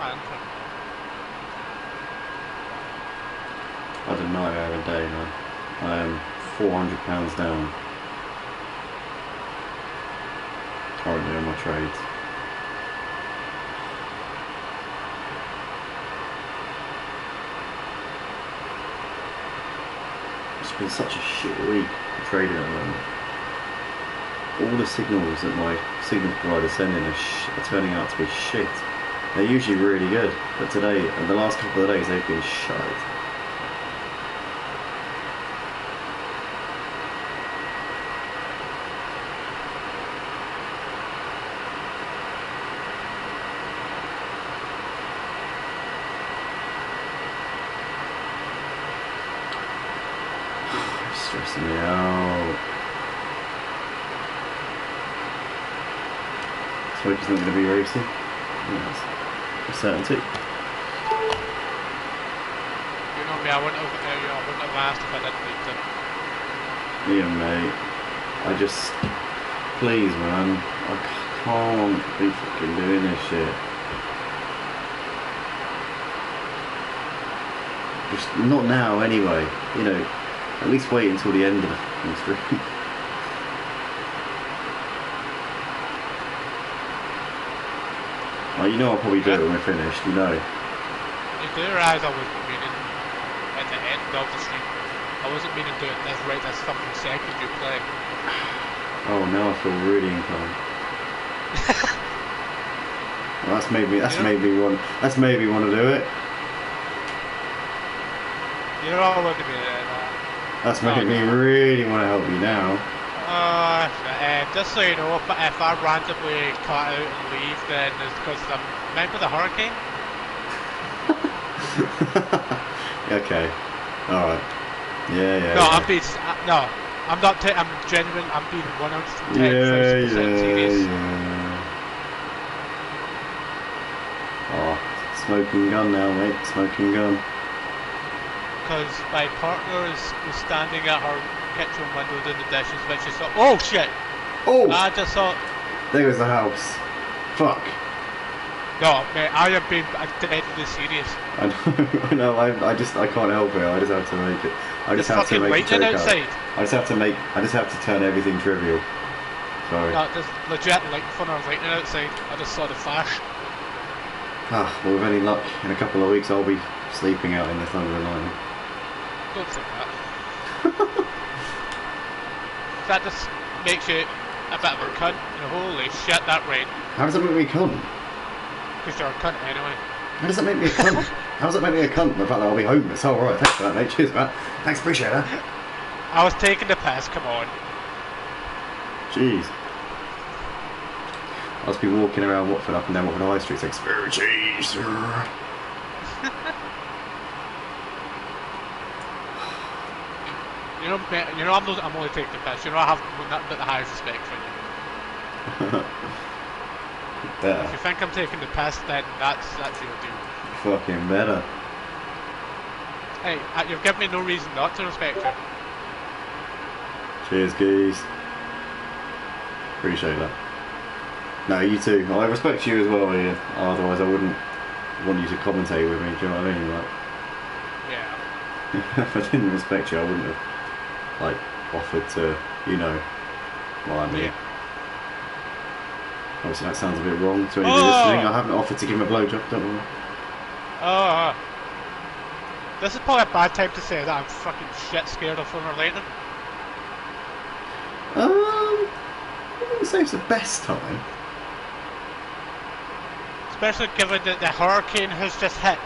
I had a nightmare of a day, man. I am £400 down. Currently on my trades. It's been such a shit week for trading at the moment. All the signals that my signal provider sending are turning out to be shit. They're usually really good, but today and the last couple of days they've been shite. Stressing me out. Smoke is not going to be racing. Yes. A certainty. You know me, I wouldn't have asked if I didn't need to. Yeah, mate. I just, please, man. I can't be fucking doing this shit. Just not now, anyway. You know. At least wait until the end of the stream. Well, you know I'll probably do it when we're finished, you know. You do realise I wasn't meaning at the end of the stream. I wasn't meaning doing this right this fucking second you play. Oh, now I feel really inclined. Well, that's made me want to do it. You're all looking at me. That's making me really want to help you now. Just so you know, if I randomly cut out and leave, then it's because I'm remember the hurricane? Okay. Alright. Yeah. No, I'm not. I'm genuine. I'm being 110% serious. Yeah. Oh, smoking gun now, mate. Smoking gun. Because my partner was standing at her kitchen window doing the dishes when she saw. Oh shit! Oh! I just thought. There goes the house. Fuck. No, mate, I am being deadly serious. I know. I can't help it. I just have to make it. I just have to make it outside. I just have to turn everything trivial. Sorry. No, there's legit like thunder and lightning outside. I just saw the flash. Ah, well, with any luck, in a couple of weeks I'll be sleeping out in the thunder and lightning. Don't say that. That just makes you a bit of a cunt. You know, holy shit, that rain. How does that make me a cunt? Because you're a cunt anyway. How does that make me a cunt? How does that make me a cunt? The fact that I'll be homeless. Oh, right, thanks for that, mate. Cheers, man. Thanks, appreciate that. I was taking the piss, come on. Jeez. I'll just be walking around Watford, up and down Watford High Street, saying, "Spare cheese, sir." You know, I'm only taking the piss. You know, I have the highest respect for you. Better. If you think I'm taking the piss, then that's your due. Fucking better. Hey, you've given me no reason not to respect you. Cheers, geese. Appreciate that. No, you too. I respect you as well, Ian. Otherwise, I wouldn't want you to commentate with me. Do you know what I mean? Like, yeah. if I didn't respect you, I wouldn't have like offered to, you know, what I mean. Yeah. Obviously, that sounds a bit wrong to anybody listening. I haven't offered to give him a blowjob. Don't worry. This is probably a bad time to say that I'm fucking shit scared of sooner or later. I wouldn't say it's the best time. Especially given that the hurricane has just hit.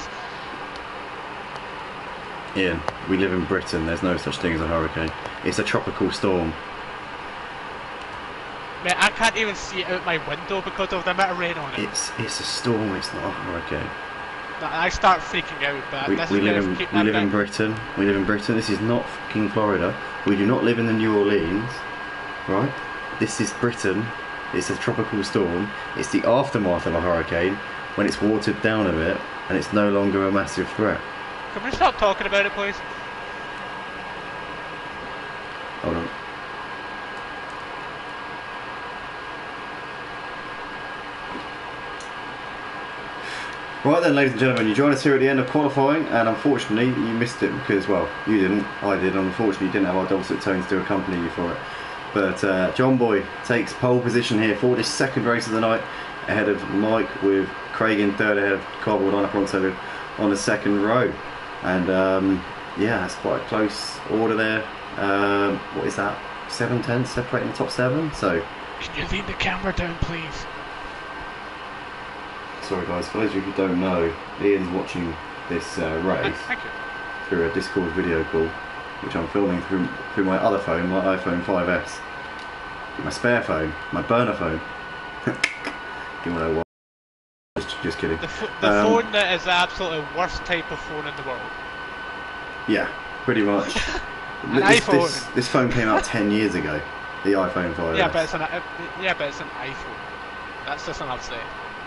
Ian, we live in Britain. There's no such thing as a hurricane. It's a tropical storm. Mate, I can't even see it out my window because of the amount of rain on it. It's a storm. It's not a hurricane. I start freaking out, but we live in Britain. We live in Britain. This is not fucking Florida. We do not live in the New Orleans, right? This is Britain. It's a tropical storm. It's the aftermath of a hurricane when it's watered down a bit and it's no longer a massive threat. Can we stop talking about it, please? Hold on. Right then, ladies and gentlemen, you join us here at the end of qualifying, and unfortunately you missed it because, well, you didn't, I did, unfortunately you didn't have our dulcet tones to accompany you for it. But John Boy takes pole position here for this second race of the night, ahead of Mike, with Craig in third, ahead of Cardboard on Pronto on the second row. And yeah, that's quite a close order there. What is that? 7/10 separating the top 7? So, can you lean the camera down, please? sorry guys, for those of you who don't know, Ian's watching this race through a Discord video call, which I'm filming through my other phone, my iPhone 5S. My spare phone, my burner phone. You know what? Just kidding. The phone that is the absolute worst type of phone in the world. Yeah, pretty much. This phone came out 10 years ago. The iPhone 5S. Yeah, but it's an iPhone. That's just enough to say.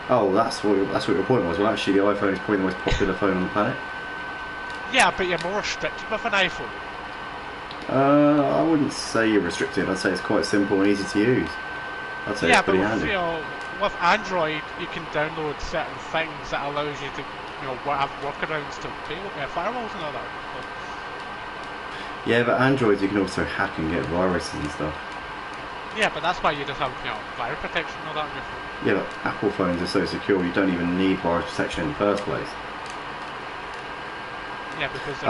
Oh, that's what your point was. Well, actually, the iPhone is probably the most popular phone on the planet. Yeah, but you're more restricted with an iPhone. I wouldn't say you're restricted. I'd say it's quite simple and easy to use. I'd say it's pretty handy. Yeah, but with Android, you can download certain things that allows you to, have workarounds to firewalls and all that. Yeah, but Androids you can also hack and get viruses and stuff. Yeah, but that's why you just have, virus protection and all that on your phone. Yeah, but Apple phones are so secure you don't even need virus protection in the first place. Yeah, because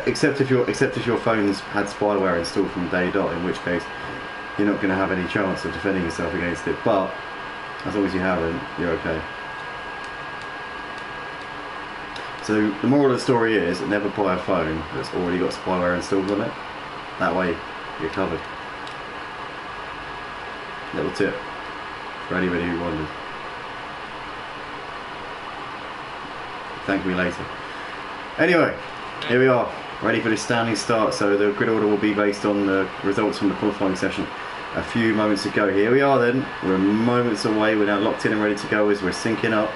except if your phone's had spyware installed from day dot, in which case you're not going to have any chance of defending yourself against it. But as long as you haven't, you're okay. So the moral of the story is, never buy a phone that's already got spyware installed on it. That way you're covered. Little tip for anybody who wonders. Thank me later. Anyway, here we are, ready for this standing start. So the grid order will be based on the results from the qualifying session a few moments ago. Here we are then, we're moments away, we're now locked in and ready to go as we're syncing up.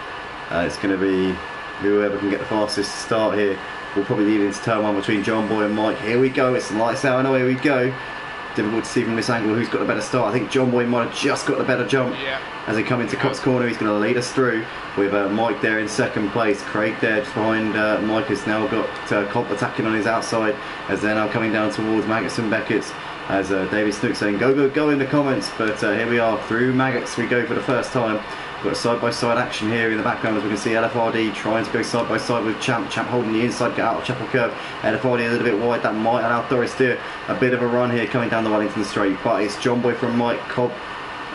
It's going to be whoever can get the fastest start here. We'll probably lead into turn 1 between John Boy and Mike. Here we go, it's lights out and away we go. Difficult to see from this angle who's got the better start. I think John Boy might have just got the better jump. Yeah. As they come into Cops Corner, he's going to lead us through with Mike there in second place. Craig there just behind Mike has now got Comp attacking on his outside as they're now coming down towards Maggots and Beckett's. As David Snook saying go go go in the comments. But here we are, through Maggots we go for the first time. We've got side-by-side action here in the background as we can see LFRD trying to go side-by-side with Champ. Champ holding the inside, get out of Chapel Curve. LFRD a little bit wide, that might allow Doris Deer a bit of a run here coming down the Wellington straight. But it's John Boy from Mike Cobb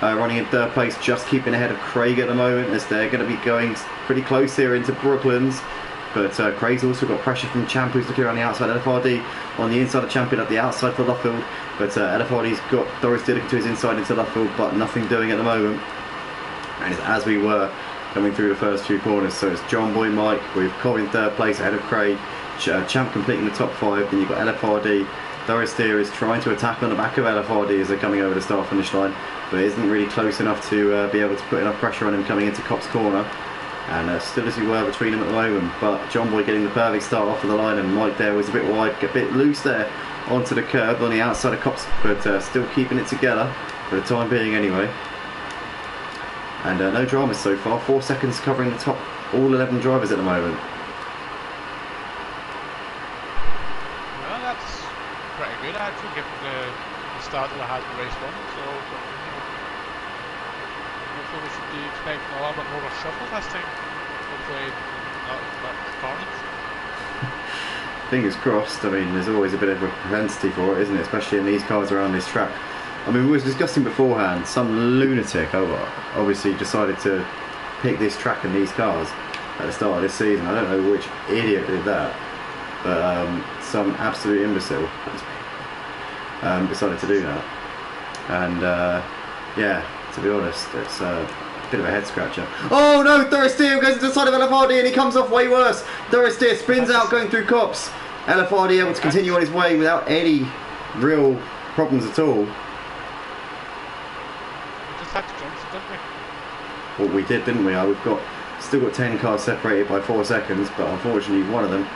running in third place, just keeping ahead of Craig at the moment as they're going to be going pretty close here into Brooklands. But Craig's also got pressure from Champ, who's looking around the outside. LFRD on the inside of Champion at the outside for Luffield. But LFRD's got Doris Deer looking to his inside into Luffield, but nothing doing at the moment. And it's as we were coming through the first few corners. So it's John Boy Mike with Cobb in third place ahead of Craig. Champ completing the top 5. Then you've got LFRD. Doris Deer is trying to attack on the back of LFRD as they're coming over the start finish line, but isn't really close enough to be able to put enough pressure on him coming into Cops Corner. And still as we were between them at the moment. But John Boy getting the perfect start off of the line, and Mike there was a bit wide, a bit loose there onto the curb on the outside of Cops, but still keeping it together for the time being anyway. And no dramas so far, 4 seconds covering the top all 11 drivers at the moment. Well, that's pretty good actually, given the start that I had in race 1. So hopefully we should be expecting a little bit more of a shuffle this time. Hopefully not much carnage. Fingers crossed. I mean, there's always a bit of a propensity for it, isn't it? Especially in these cars around this track. I mean, we were discussing beforehand, some lunatic obviously decided to pick this track and these cars at the start of this season. I don't know which idiot did that, but some absolute imbecile decided to do that. And yeah, to be honest, it's a bit of a head scratcher. Oh no, Doris Deer goes to the side of LFRD and he comes off way worse. Doris Deer spins out going through Cops. LFRD able to continue on his way without any real problems at all. Well, we did, didn't we? We've still got 10 cars separated by 4 seconds, but unfortunately one of them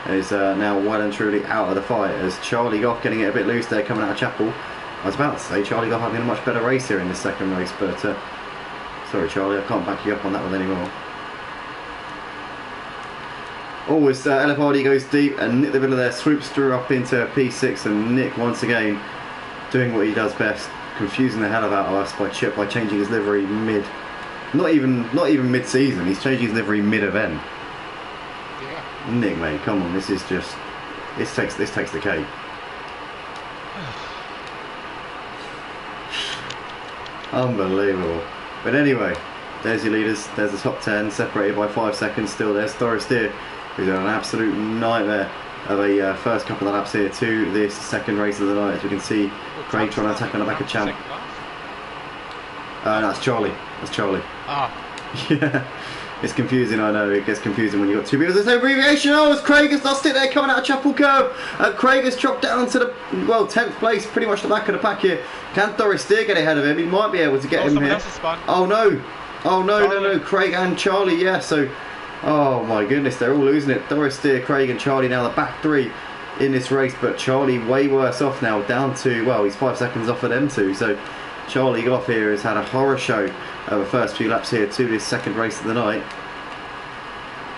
is now well and truly out of the fight as Charlie Goff getting it a bit loose there coming out of Chapel. I was about to say Charlie Goff having a much better race here in this second race, but sorry Charlie, I can't back you up on that one anymore. Oh, as LFRD goes deep and Nick the Villa there swoops through up into P6, and Nick once again doing what he does best, confusing the hell out of us by changing his livery mid. Not even mid-season. He's changing his livery mid-event. Yeah. Nick, mate, come on. This is just this takes the cake. Unbelievable. But anyway, there's your leaders. There's the top 10 separated by 5 seconds. Still there's Doris Deer, who's had an absolute nightmare of a first couple of laps here to this second race of the night. As we can see, Craig trying to attack on the back of Champ. That's Charlie. That's Charlie. Ah. Yeah. It's confusing, I know. It gets confusing when you've got two people. There's no abbreviation. Oh, as Craig has lost it there coming out of Chapel Curve. Craig has dropped down to the, well, 10th place, pretty much the back of the pack here. Can Doris Steer get ahead of him? He might be able to get him here. Oh, no. Oh, no. Craig and Charlie, yeah. So, oh, my goodness. They're all losing it. Doris Steer, Craig and Charlie now the back three in this race. But Charlie way worse off now, down to, well, he's 5 seconds off of them two. So, Charlie Goff here has had a horror show over the first few laps here to this second race of the night,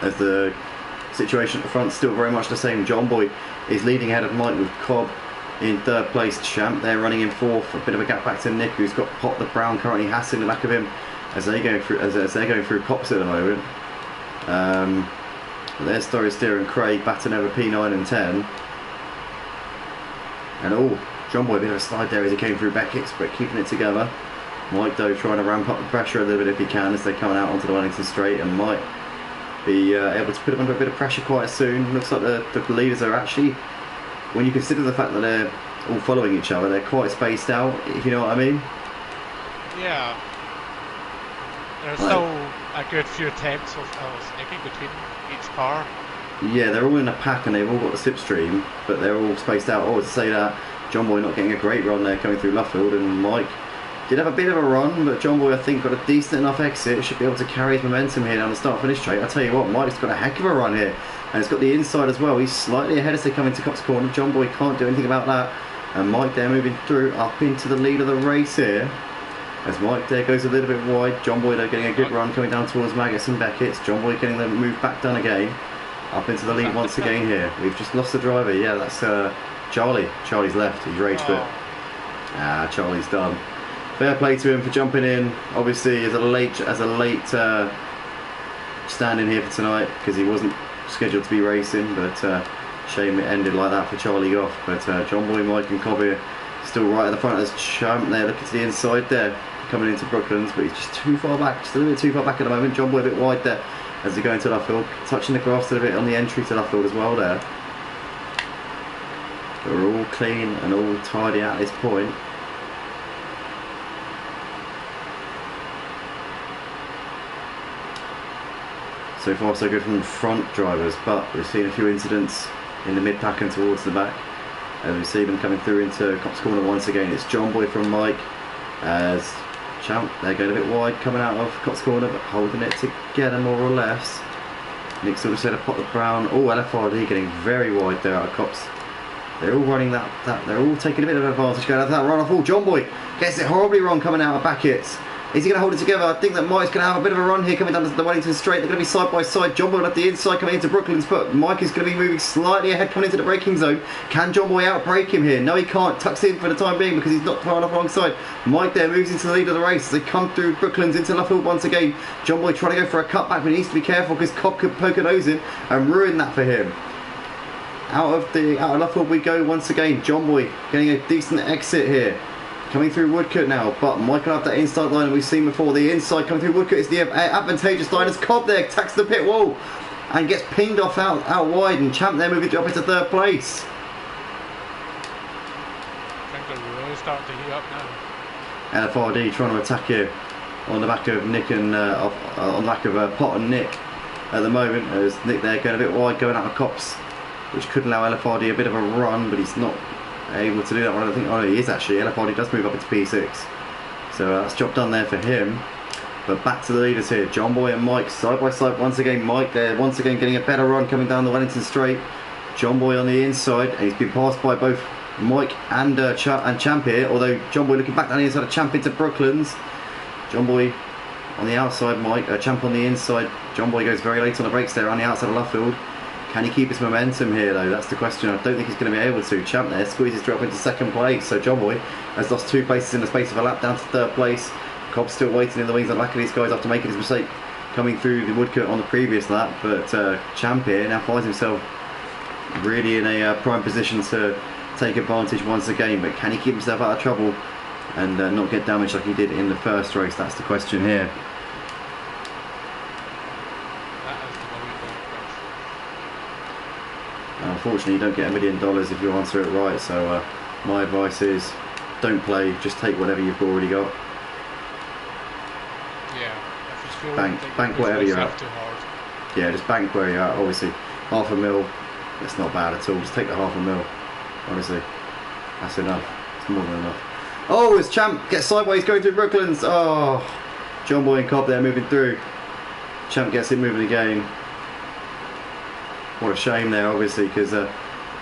as the situation at the front still very much the same. John Boy is leading ahead of Mike with Cobb in third place. Champ they're running in fourth, a bit of a gap back to Nick, who's got Pop the Brown currently hassling the back of him as they're going through Cops at the moment. There's Doris Steer and Craig batting over P9 and 10, and oh, John Boy a bit of a slide there as he came through Beckett's, but keeping it together. Mike though trying to ramp up the pressure a little bit if he can as they're coming out onto the Wellington straight, and Mike be able to put him under a bit of pressure quite soon. Looks like the leaders are actually, when you consider the fact that they're all following each other, they're quite spaced out, if you know what I mean. Yeah. There's still a good few attempts of sneaking between each car. Yeah, they're all in a pack and they've all got the slipstream, but they're all spaced out. Oh, to say that, John Boy not getting a great run there coming through Luffield, and Mike did have a bit of a run, but John Boy I think got a decent enough exit, should be able to carry his momentum here down the start finish straight. I tell you what, Mike's got a heck of a run here, and it's got the inside as well. He's slightly ahead as they come into Cops Corner. John Boy can't do anything about that, and Mike there moving through up into the lead of the race here, as Mike there goes a little bit wide. John Boy there getting a good run coming down towards Maggots and Beckett's. John Boy getting the move back down again, up into the lead once again here. We've just lost the driver. Yeah, that's Charlie. Charlie's left. He's rage quit. Charlie's done. Fair play to him for jumping in. Obviously, as a late stand in here for tonight, because he wasn't scheduled to be racing. But shame it ended like that for Charlie Goff. But John Boy, Mike, and Cobb here still right at the front as Champ there, looking to the inside there, coming into Brooklands, but he's just too far back, just a little bit too far back at the moment. John Boy a bit wide there as they go into Luffield, touching the grass a little bit on the entry to Luffield as well there. But we're all clean and all tidy at this point. So far so good from the front drivers, but we've seen a few incidents in the mid-pack and towards the back. And we see them coming through into Cops Corner once again. It's John Boy from Mike as Champ, they're going a bit wide coming out of Cops Corner, but holding it together more or less. Nick sort of said a pot the Brown. Oh, LFRD getting very wide there out of Cops. They're all running that they're all taking a bit of advantage going out of that run off. Oh, John Boy gets it horribly wrong coming out of Beckett's. Is he going to hold it together? I think that Mike's going to have a bit of a run here coming down to the Wellington straight. They're going to be side by side. John Boy at the inside coming into Brooklands, but Mike is going to be moving slightly ahead coming into the braking zone. Can John Boy outbrake him here? No, he can't. Tucks in for the time being because he's not far enough alongside. Mike there moves into the lead of the race as they come through Brooklands into Luffield once again. John Boy trying to go for a cutback, but he needs to be careful because Cobb could poke a nose in and ruin that for him. Out of Luffield we go once again. John Boy getting a decent exit here. Coming through Woodcote now, but Mike will have that inside line that we've seen before. The inside coming through Woodcote is the advantageous line as Cobb there attacks the pit wall and gets pinged off out wide, and Champ there moving up into third place. I think they're really starting to heat up now. LFRD trying to attack here on the back of Nick and on the back of Pot and Nick at the moment, as Nick there going a bit wide going out of Cops, which could allow LFRD a bit of a run, but he's not able to do that one. I think, oh no, he is actually. LFRD does move up into P6, so that's job done there for him. But back to the leaders here, John Boy and Mike side by side once again. Mike there once again getting a better run coming down the Wellington straight. John Boy on the inside, and he's been passed by both Mike and Champ here, although John Boy looking back down the inside of Champ into Brooklands. John Boy on the outside, Champ on the inside. John Boy goes very late on the brakes there on the outside of Luffield. Can he keep his momentum here though? That's the question. I don't think he's going to be able to. Champ there squeezes drop into second place. So John Boy has lost 2 places in the space of a lap, down to 3rd place. Cobb's still waiting in the wings on the back of these guys after making his mistake coming through the woodcut on the previous lap. But Champ here now finds himself really in a prime position to take advantage once again. But can he keep himself out of trouble and not get damaged like he did in the first race? That's the question here. Unfortunately, you don't get $1 million if you answer it right, so my advice is don't play, just take whatever you've already got. Yeah, if you feel bank wherever you're at. Yeah, just bank where you're at. Obviously, $500,000, that's not bad at all. Just take the $500,000. Honestly, that's enough. It's more than enough. Oh, it's Champ gets sideways going through Brooklands. Oh, John Boy and Cobb there moving through. Champ gets it moving again. What a shame there, obviously, because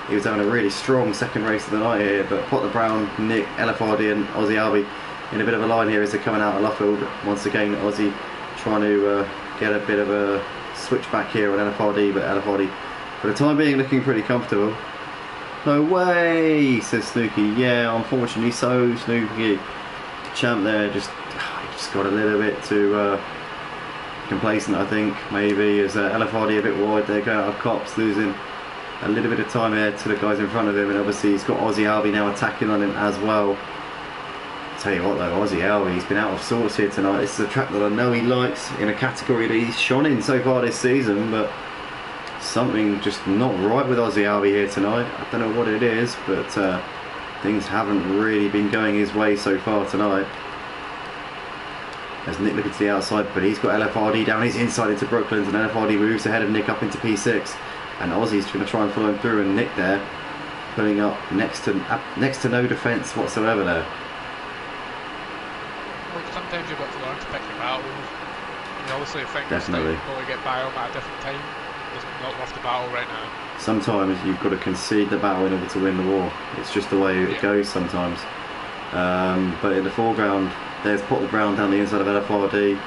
he was having a really strong second race of the night here. But Potter Brown, Nick, LFRD and Aussie Albie in a bit of a line here as they're coming out of Luffield. Once again, Aussie trying to get a bit of a switch back here on LFRD, but LFRD for the time being looking pretty comfortable. No way, says Snooky. Yeah, unfortunately so, Snooky. Champ there just got a little bit too complacent, I think, maybe, as LFRD a bit wide there, going out of Cops, losing a little bit of time here to the guys in front of him. And obviously he's got Aussie Albie now attacking on him as well. Tell you what though, Aussie Albie, he's been out of sorts here tonight. This is a track that I know he likes, in a category that he's shone in so far this season, but something just not right with Aussie Albie here tonight. I don't know what it is, but things haven't really been going his way so far tonight. As Nick looking to the outside, but he's got LFRD down his inside into Brooklands, and LFRD moves ahead of Nick up into P6, and Aussie's going to try and follow him through, and Nick there pulling up next to no defence whatsoever there. Well, sometimes you've got to learn to pick your battles. You obviously think definitely you'll get by them at a different time. It's not worth the battle right now. Sometimes you've got to concede the battle in order to win the war. It's just the way it goes sometimes. But in the foreground, there's Potter Brown down the inside of LFRD,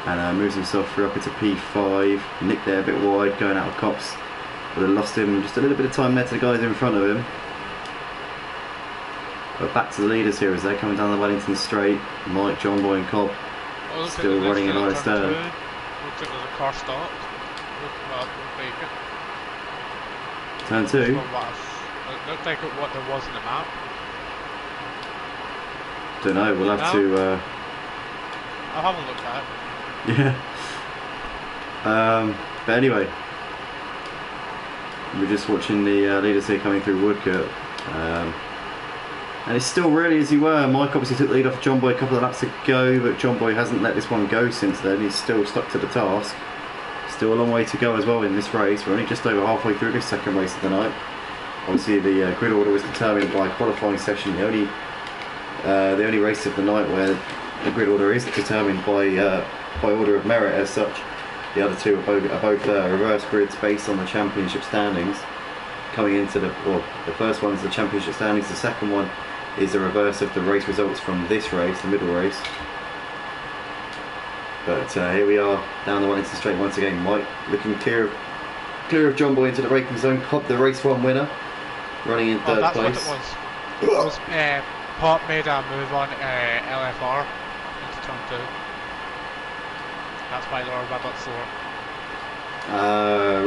and moves himself through up into P5. Nick there a bit wide, going out of Cops, but they lost him just a little bit of time there to the guys in front of him. But back to the leaders here as they're coming down the Wellington straight. Mike, John Boy and Cobb still running in high stern. Looks like there's a car stopped. Turn 2? It looked like what there was in the map. Don't know, we'll have to I'll have a look at it. Yeah. But anyway, we're just watching the leaders here coming through Woodcote, and it's still really as you were. Mike obviously took the lead off John Boy a couple of laps ago, but John Boy hasn't let this one go since then. He's still stuck to the task. Still a long way to go as well in this race. We're only just over halfway through this second race of the night. Obviously the grid order was determined by qualifying session. The only race of the night where the grid order is determined by order of merit as such. The other two are both reverse grids based on the championship standings. Coming into the first one is the championship standings. The second one is a reverse of the race results from this race, the middle race. But here we are down the Wellington straight once again. Mike looking clear of John Boy into the braking zone. Cobb, the race one winner, running in third place. That's what it was. Pop made a move on LFR into turn 2. That's why they were a bit slower.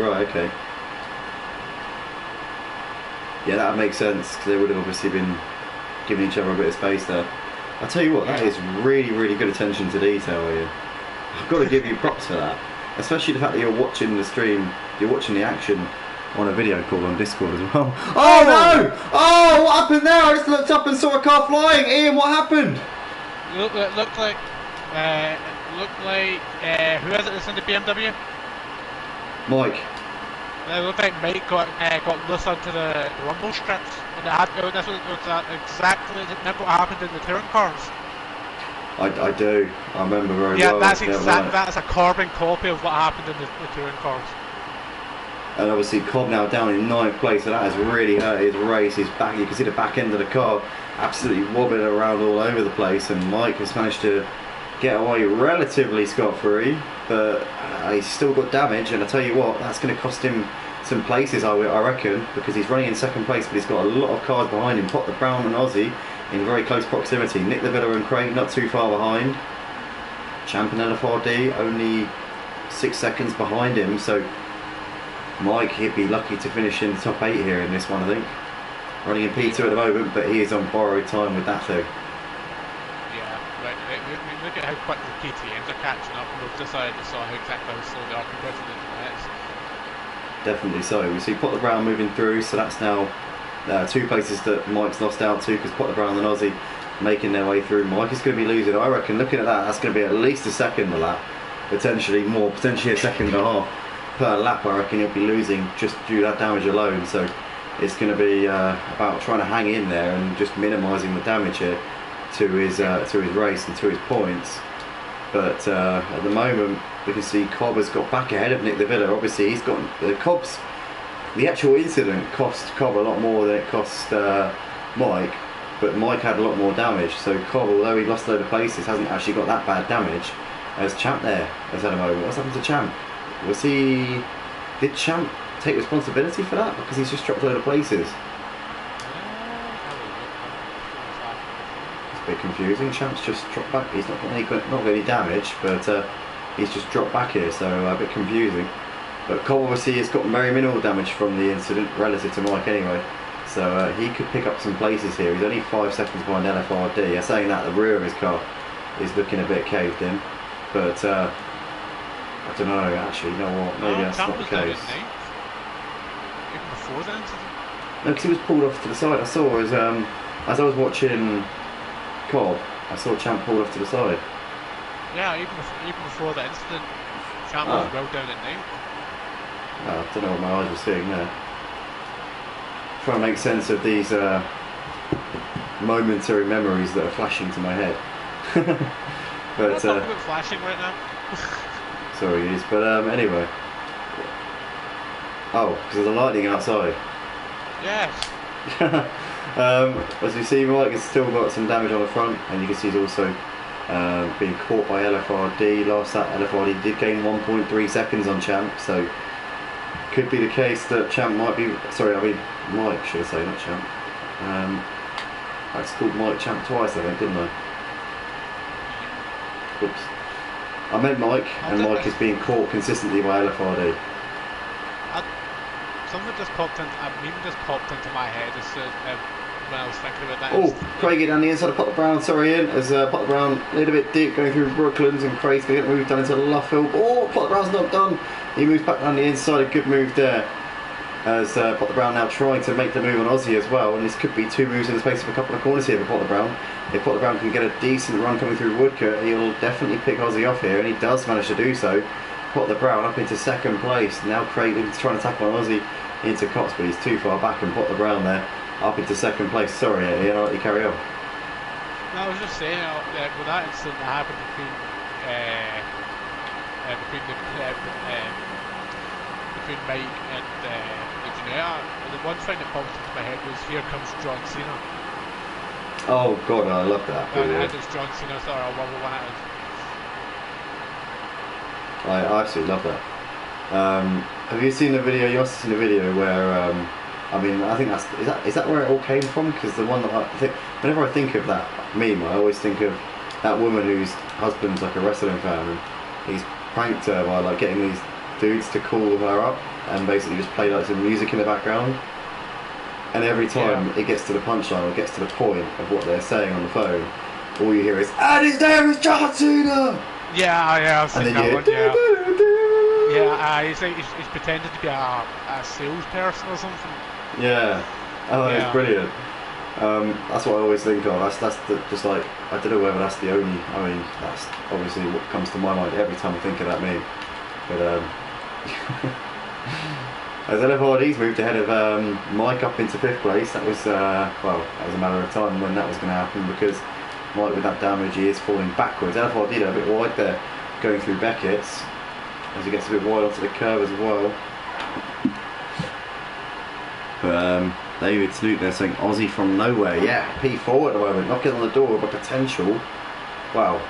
Right, okay. Yeah, that would make sense, because they would have obviously been giving each other a bit of space there. I'll tell you what, that is really, really good attention to detail here. I've got to give you props for that. Especially the fact that you're watching the stream, you're watching the action on a video call on Discord as well. Oh no! Oh, what happened there? I just looked up and saw a car flying. Ian, what happened? It looked like who is it that's in the BMW? Mike. It looked like Mike got loose onto the rumble strips, and this was exactly what happened in the touring cars. I do. I remember very Yeah, well. that's a carbon copy of what happened in the touring cars. And obviously Cobb now down in 9th place, so that has really hurt his race. His back, you can see the back end of the car absolutely wobbling around all over the place, and Mike has managed to get away relatively scot-free, but he's still got damage, and I tell you what, that's going to cost him some places, I reckon, because he's running in second place, but he's got a lot of cars behind him. Potter Brown and Aussie in very close proximity. Nick the Villa and Craig not too far behind. Champ and LFRD only 6 seconds behind him, so Mike, he'd be lucky to finish in the top 8 here in this one, I think. Running in P2 at the moment, but he is on borrowed time with that thing. Yeah, right. Look at how quick the KTMs are catching up, and we've decided to saw how exactly how slow they are compared to the Duets. Definitely so. We see Potter Brown moving through, so that's now 2 places that Mike's lost out to, because Potter Brown and Aussie making their way through. Mike is going to be losing, I reckon, looking at that, that's going to be at least a second a lap, potentially more, potentially a second and a half per lap. I reckon he'll be losing just due to that damage alone, so it's going to be about trying to hang in there and just minimising the damage here to his race and to his points. But at the moment we can see Cobb has got back ahead of Nick the Villa. Obviously he's got the actual incident cost Cobb a lot more than it cost Mike, but Mike had a lot more damage, so Cobb, although he lost a load of places, hasn't actually got that bad damage as Champ there has had a moment. What's happened to Champ? Did Champ take responsibility for that, because he's just dropped a load of places? It's a bit confusing. Champ's just dropped back. He's not got any damage, but he's just dropped back here, so a bit confusing. But Cobb obviously has got very minimal damage from the incident relative to Mike anyway, so he could pick up some places here. He's only 5 seconds behind LFRD. Saying that, the rear of his car is looking a bit caved in, but I don't know, actually, you know what, maybe that's not the case. Even before the incident? No, because he was pulled off to the side. I saw as I was watching Cobb, I saw Champ pulled off to the side. Yeah, even before the incident, Champ was well down at 9. I don't know what my eyes were seeing there. Trying to make sense of these momentary memories that are flashing to my head. But I'm not flashing right now. Sorry, it is. But anyway. Oh, because of the lightning outside. Yes. As you see, Mike has still got some damage on the front, and you can see he's also being caught by LFRD. Last that, LFRD did gain 1.3 seconds on Champ, so could be the case that Champ might be. Sorry, I mean Mike, should I say, not Champ. I just called Mike Champ twice, I think, didn't I? Oops. I meant Mike, and Mike is being caught consistently by LFRD. Something just popped in. A meme just popped into my head as when I was thinking about that. Oh, Craig down the inside of Potter Brown. Sorry, Ian. As Potter Brown a little bit deep going through Brooklands, and Craig's going to get moved down into Luffield. Oh, Potter Brown's not done. He moves back down the inside. A good move there. As Potter Brown now trying to make the move on Aussie as well, and this could be 2 moves in the space of a couple of corners here for Potter Brown. If Potter Brown can get a decent run coming through Woodcote, he'll definitely pick Aussie off here, and he does manage to do so. Potter Brown up into second place. Now Craig is trying to tackle on Aussie into Cox, but he's too far back, and Potter Brown there up into second place. Sorry, Ian, I'll let you carry on. No, I was just saying, with that incident that happened between Mike and Legionnaire, the one thing that popped into my head was "Here comes John Cena." Oh God, I love that. And it's John Cena, sorry, what one it is. I absolutely love that. Have you seen the video? You must have seen the video where I mean, I think is that where it all came from? Because the one that I think, whenever I think of that meme, I always think of that woman whose husband's like a wrestling fan, and he's pranked her by like getting these dudes to call her up and basically just play like some music in the background. And every time it gets to the punchline or gets to the point of what they're saying on the phone, all you hear is, "And his name is John Cena." Yeah, I've seen that one. Yeah, he's pretended to be a salesperson or something. Yeah. Oh, it's brilliant. That's what I always think of. That's just like, I don't know whether that's the only. I mean, that's obviously what comes to my mind every time I think of that meme. But as LFRD's moved ahead of Mike up into 5th place, that was well, that was a matter of time when that was going to happen, because Mike, with that damage, he is falling backwards. LFRD a bit wide there, going through Beckett's, as he gets a bit wide onto the curve as well. But David Snoot there saying Aussie from nowhere. Yeah, P4 at the moment, knocking on the door of a potential. Well,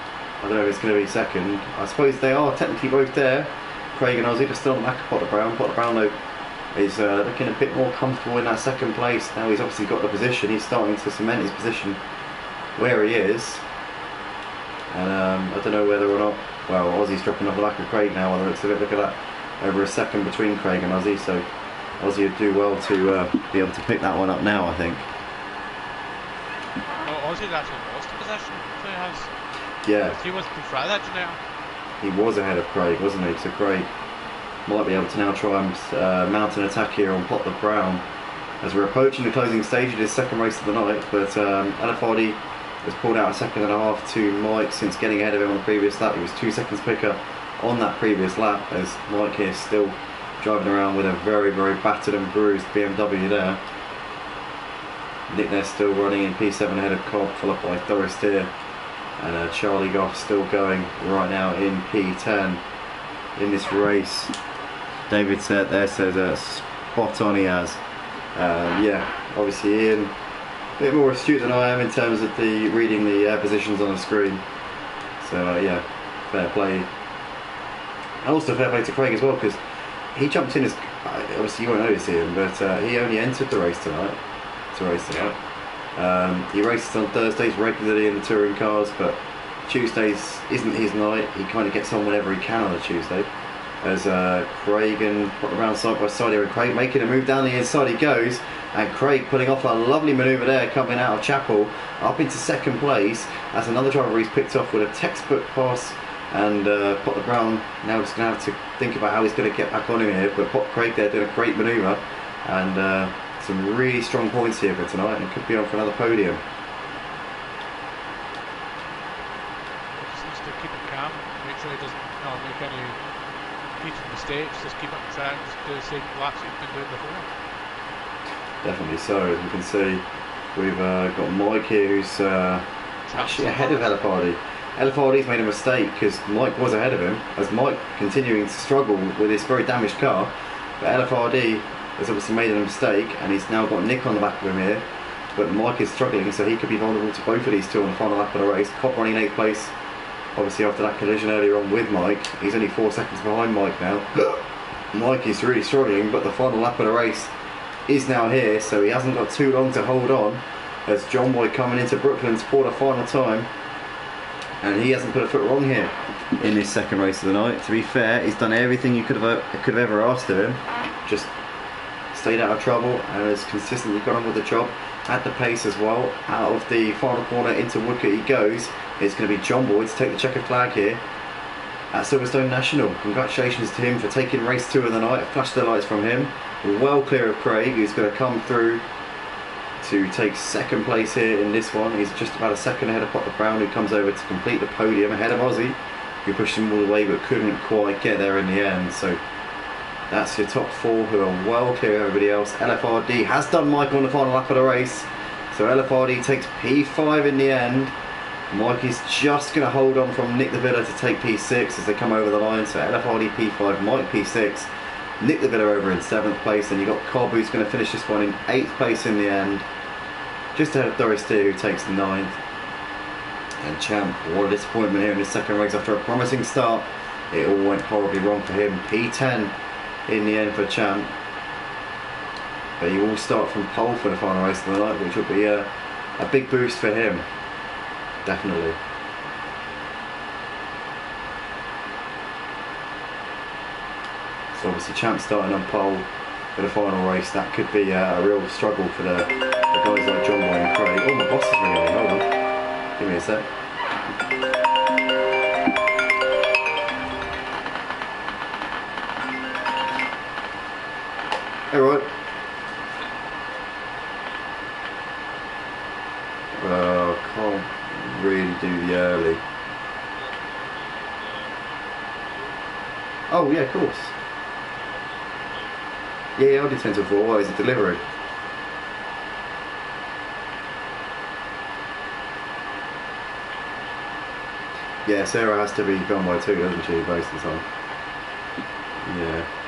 I don't know if it's going to be second. I suppose they are technically both there. Craig and Aussie, they're still on the back of Potter Brown. Potter Brown though He's looking a bit more comfortable in that second place. Now he's obviously got the position. He's starting to cement his position where he is. And I don't know whether or not, well, Ozzy's dropping off the back of Craig now, whether it's a bit, look at that, over a second between Craig and Ozzy, so Ozzy would do well to be able to pick that one up now, I think. Oh, Ozzy's actually lost the position, so he has. Yeah. He was before that, you know. He was ahead of Craig, wasn't he? So Craig might be able to now try and mount an attack here on Pot the Brown as we're approaching the closing stage of this second race of the night, but Alafardi has pulled out a second and a half to Mike since getting ahead of him on the previous lap. He was 2 seconds quicker on that previous lap, as Mike here still driving around with a very, very battered and bruised BMW there. Nick there still running in P7 ahead of Cobb, followed by Doris here, and Charlie Goff still going right now in P10 in this race. David said there says spot on he has. Yeah, obviously Ian a bit more astute than I am in terms of the reading the positions on the screen. So yeah, fair play. And also fair play to Craig as well, because he jumped in as, obviously you won't notice Ian, but he only entered the race tonight. He races on Thursdays regularly in the touring cars, but Tuesdays isn't his night. He kind of gets on whenever he can on a Tuesday. As Craig and around side by side here, and Craig making a move down the inside he goes, and Craig putting off a lovely manoeuvre there coming out of Chapel up into second place. That's another driver he's picked off with a textbook pass, and Pot the Brown now just going to have to think about how he's going to get back on him here, but Craig there doing a great manoeuvre, and some really strong points here for tonight, and could be on for another podium. Just needs to keep it calm, make sure he doesn't make any repeated mistakes, just keep up the track, just do the same laps he's been doing before. Definitely so. As you can see, we've got Mike here who's actually ahead of Alafardi. Alafardi's made a mistake because Mike was ahead of him, as Mike continuing to struggle with this very damaged car, but Alafardi has obviously made a mistake and he's now got Nick on the back of him here, but Mike is struggling, so he could be vulnerable to both of these two on the final lap of the race. Cobb running 8th place, obviously after that collision earlier on with Mike. He's only 4 seconds behind Mike now. Mike is really struggling, but the final lap of the race is now here, so he hasn't got too long to hold on, as John Boy coming into Brooklyn for the final time, and he hasn't put a foot wrong here in this second race of the night. To be fair, he's done everything you could have ever asked of him, just stayed out of trouble and has consistently got on with the job. At the pace as well, out of the final corner into Woodcote he goes. It's going to be John Boyd to take the checkered flag here at Silverstone National. Congratulations to him for taking race 2 of the night. Flash the lights from him, well clear of Craig, who's going to come through to take second place here in this one. He's just about a second ahead of Pot the Brown, who comes over to complete the podium ahead of Ozzy, who pushed him all the way but couldn't quite get there in the end. So that's your top 4 who are well clear of everybody else. LFRD has done Mike on the final lap of the race, so LFRD takes P5 in the end. Mike is just going to hold on from Nick the Villa to take P6 as they come over the line. So LFRD P5, Mike P6, Nick the Villa over in 7th place, and you've got Cobb who's going to finish this one in 8th place in the end, just ahead of Doris T, who takes 9th. And Champ, what a disappointment here in his second race after a promising start. It all went horribly wrong for him. P10 in the end for Champ, but he will start from pole for the final race of the night, which will be a big boost for him, definitely. So obviously Champ starting on pole for the final race, that could be a real struggle for the guys like John Boy and Craig. Oh, my boss is ringing me, hold on, give me a sec. Hey, right. Well, can't really do the early. Oh, yeah, of course. Yeah, I'll do 10 till 4. Why is it delivery? Yeah, Sarah has to be gone by 2, doesn't she, most of the time? Yeah.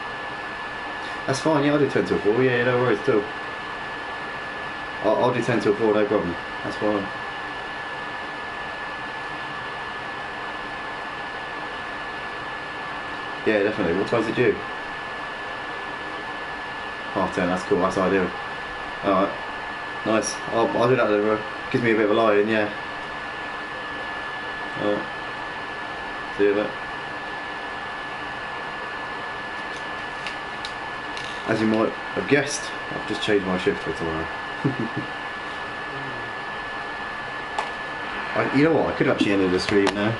That's fine, yeah, I'll do 10 till 4, yeah, no worries, still. I'll do 10 till 4, no problem. That's fine. Yeah, definitely. What time's it due? 10. That's cool. That's ideal. All right. Nice. I'll do that then. Gives me a bit of a lie-in, yeah. All right. See you later. As you might have guessed, I've just changed my shift for tomorrow. You know what? I could have actually ended the stream now.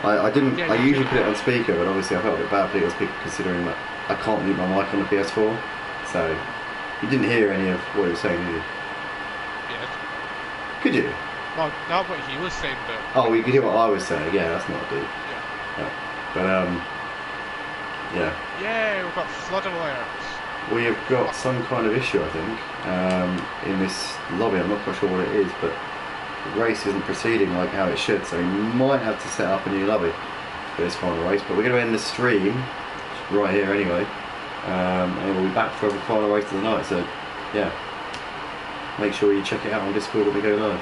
I didn't. Yeah, I usually put it on speaker, but obviously I felt a bit bad putting it on speaker considering that I can't mute my mic on the PS4. So you didn't hear any of what he was saying, did you? Yes. Could you? Well, not what he was saying, but. Oh, you could hear what I was saying. Yeah, that's not good. Yeah. But yeah. Yeah, we've got flood alerts. We have got some kind of issue, I think, in this lobby. I'm not quite sure what it is, but the race isn't proceeding like how it should, so we might have to set up a new lobby for this final race. But we're going to end the stream right here anyway, and we'll be back for the final race of the night. So yeah, make sure you check it out on Discord when we go live.